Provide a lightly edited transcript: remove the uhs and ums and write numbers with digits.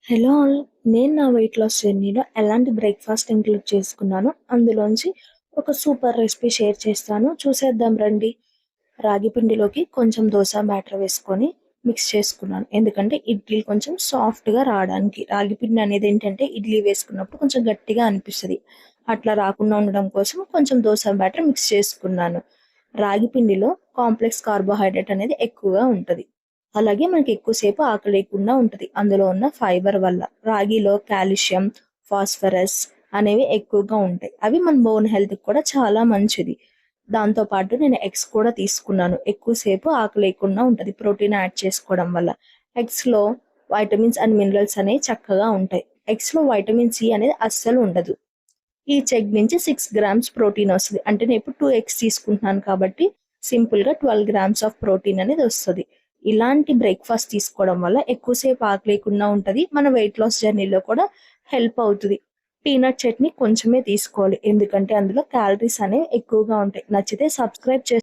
Hello all! నేను నా weight loss జర్నీలో ఎలాంటి బ్రేక్‌ఫాస్ట్ ఇంక్లూడ్ చేసుకున్నానో, అందులోంచి ఒక సూపర్ రెసిపీ షేర్ చేస్తాను. చూసేద్దాం రండి. రాగి పిండిలోకి కొంచెం దోస బ్యాటర్ వేసుకొని మిక్స్ చేసుకున్నాను. ఎందుకంటే ఇడ్లీ కొంచెం సాఫ్ట్‌గా రావడానికి. రాగి పిండి అనేది ఏంటంటే ఇడ్లీ వేసుకున్నప్పుడు కొంచెం గట్టిగా అనిపిస్తది. అట్లా రాకుండా ఉండడం కోసం కొంచెం దోస బ్యాటర్ మిక్స్ చేసుకున్నాను. రాగి పిండిలో కాంప్లెక్స్ కార్బోహైడ్రేట్ అనేది ఎక్కువగా ఉంటది. అలాగే మనకి ఎక్కువ సేపు ఆకలేయకుండా ఉంటది. అందులో ఉన్న ఫైబర్ వల్ల. రాగిలో కాల్షియం, ఫాస్ఫరస్ అనేవి ఎక్కువగా ఉంటాయి. అవి మన బోన్ హెల్త్‌కి కూడా చాలా మంచిది. దాంతో పాటు నేను ఎగ్స్ కూడా తీసుకున్నాను. ఎక్కువ సేపు ఆకలేయకుండా ఉంటది ప్రోటీన్ యాడ్ చేసుకోవడం వల్ల. ఎగ్స్‌లో వైటమిన్స్ అండ్ మినరల్స్ అనేవి చక్కగా ఉంటాయి. ఎగ్స్‌లో వైటమిన్ సి అనేది అస్సలు ఉండదు. ఈచ్ ఎగ్ నుంచి 6 గ్రామ్స్ ప్రోటీన్ వస్తది. అంటే నేను ఇప్పుడు 2 ఎగ్స్ తీసుకుంటున్నాను కాబట్టి సింపుల్‌గా 12 గ్రామ్స్ ఆఫ్ ప్రోటీన్ అనేది వస్తది. ఇలాంటి బ్రేక్‌ఫాస్ట్ తీసుకోవడం వల్ల ఎక్కువ సేపు ఆకలేయకుండా ఉంటది. మన వెయిట్ లాస్ జర్నీలో కూడా హెల్ప్ అవుతది. పీనట్ చట్నీ కొంచెమే తీసుకోవాలి. ఎందుకంటే అందులో క్యాలరీస్ అనేవి ఎక్కువగా ఉంటాయి. నచ్చితే సబ్స్క్రైబ్